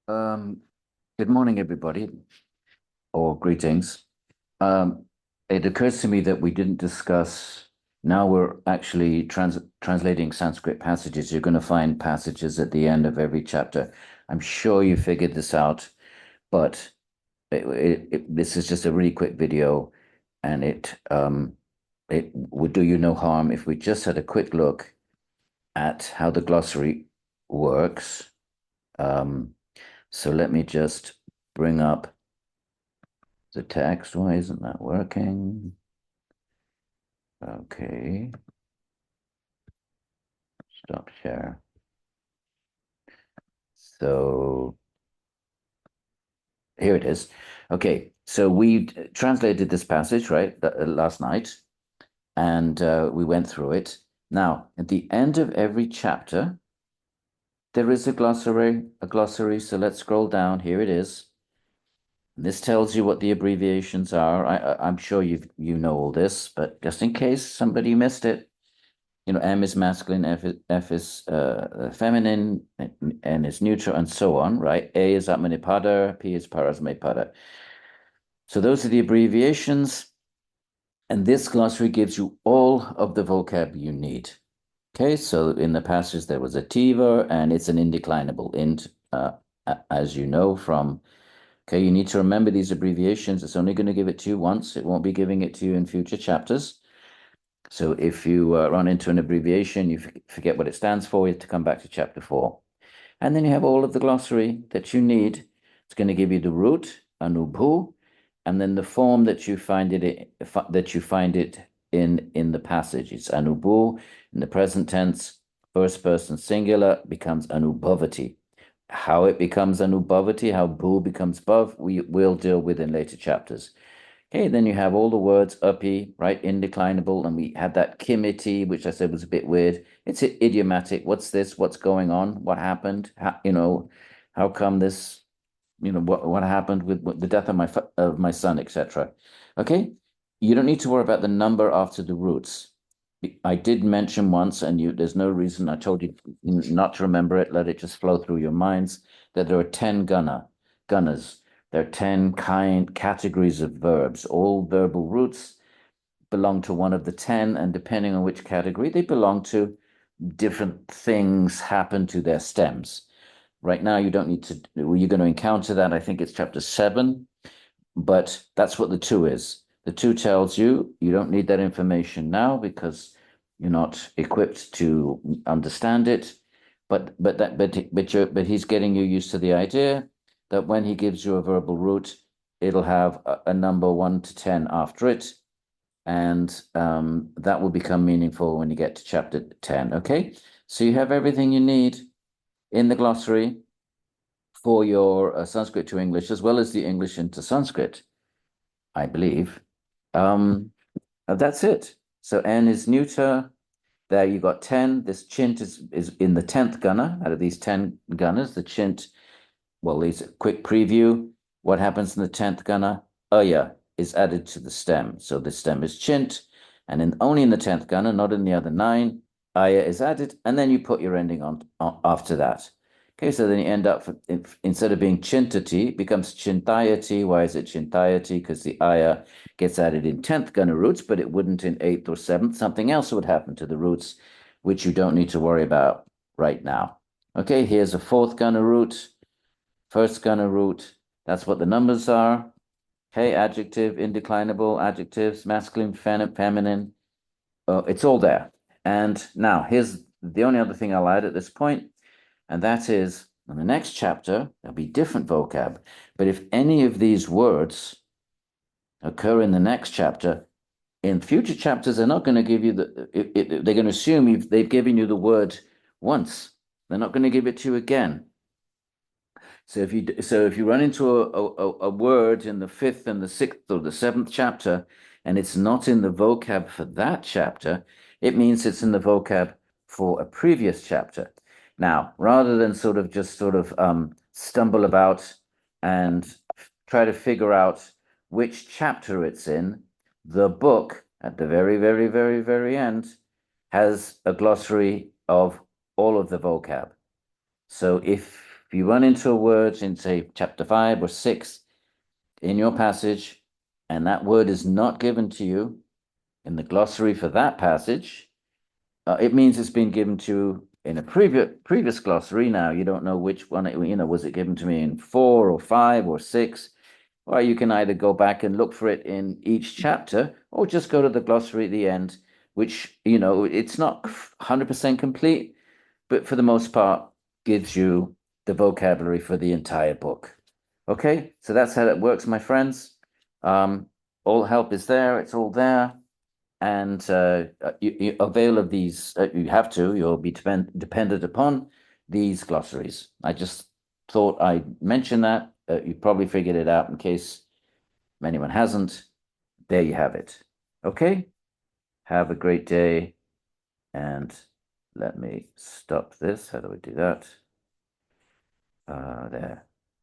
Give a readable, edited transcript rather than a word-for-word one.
Um, Good morning, everybody, or greetings. It occurs to me that we didn't discuss. Now we're actually translating Sanskrit passages. You're going to find passages at the end of every chapter. I'm sure you figured this out, but this is just a really quick video, and it would do you no harm if we just had a quick look at how the glossary works. Um, so let me just bring up the text. Why isn't that working? Okay, stop share. So here it is. Okay, so we translated this passage, right, last night, and we went through it. Now, at the end of every chapter, there is a glossary. So let's scroll down. Here it is. This tells you what the abbreviations are. I'm sure you know all this, but just in case somebody missed it, M is masculine, F is feminine, N is neutral, and so on, right? A is Atmanipada, P is Parasmapada. So those are the abbreviations, and this glossary gives you all of the vocab you need. Okay, so in the passage there was a tiva, and it's an indeclinable int, as you know from. Okay, you need to remember these abbreviations. It's only going to give it to you once. It won't be giving it to you in future chapters. So if you run into an abbreviation, you forget what it stands for, you have to come back to chapter 4. And then you have all of the glossary that you need. It's going to give you the root, anubhu, and then the form that you find it in the passage. It's anubhu in the present tense, first person singular becomes anubhavati. How it becomes anubhavati, how bhu becomes bhav, we will deal with in later chapters. Okay, then you have all the words uppy, right? Indeclinable, and we had that kimiti, which I said was a bit weird. It's idiomatic. What's this? What's going on? What happened? How come this? What happened with the death of my son, etc. Okay, you don't need to worry about the number after the roots. I did mention once, and there's no reason I told you not to remember it. Let it just flow through your minds that there are 10 gunas. There are 10 categories of verbs. All verbal roots belong to one of the 10, and depending on which category, they belong to different things happen to their stems. Right now, you don't need to, you're going to encounter that. I think it's chapter 7, but that's what the 2 is. The 2 tells you don't need that information now because you're not equipped to understand it. But he's getting you used to the idea that when he gives you a verbal root, it'll have a number 1 to 10 after it, and that will become meaningful when you get to chapter 10. Okay, so you have everything you need in the glossary for your Sanskrit to English, as well as the English into Sanskrit, I believe. Um, that's it. So N is neuter. There you got 10. This chint is in the 10th guna. Out of these 10 gunas, the chint, well, there's a quick preview. What happens in the 10th guna? Aya is added to the stem. So the stem is chint, and only in the 10th guna, not in the other 9, aya is added, and then you put your ending on after that. Okay, so then you end up, instead of being chintati, it becomes chintayati. Why is it chintayati? Because the aya gets added in 10th guna roots, but it wouldn't in 8th or 7th. Something else would happen to the roots, which you don't need to worry about right now. Okay, here's a 4th guna root, first guna root. That's what the numbers are. Okay, adjective, indeclinable, adjectives, masculine, feminine. It's all there. And now here's the only other thing I'll add at this point, and that is in the next chapter, there'll be different vocab. But if any of these words occur in the next chapter, in future chapters, they're not going to give you they're going to assume they've given you the word once. They're not going to give it to you again. So if you run into a word in the 5th and the 6th or the 7th chapter, and it's not in the vocab for that chapter, it means it's in the vocab for a previous chapter. Now, rather than sort of stumble about and try to figure out which chapter it's in, the book at the very, very, very, very end has a glossary of all of the vocab. So if If you run into a word in, say, chapter 5 or 6 in your passage, and that word is not given to you in the glossary for that passage, it means it's been given to you in a previous glossary. Now you don't know which one, was it given to me in 4 or 5 or 6? Or you can either go back and look for it in each chapter, or just go to the glossary at the end, which, it's not 100% complete, but for the most part gives you the vocabulary for the entire book. Okay, so that's how it works, my friends. All help is there, it's all there. And you avail of these, you'll be dependent upon these glossaries. I just thought I'd mention that. You probably figured it out in case anyone hasn't. There you have it. Okay, have a great day. And let me stop this. How do I do that? There.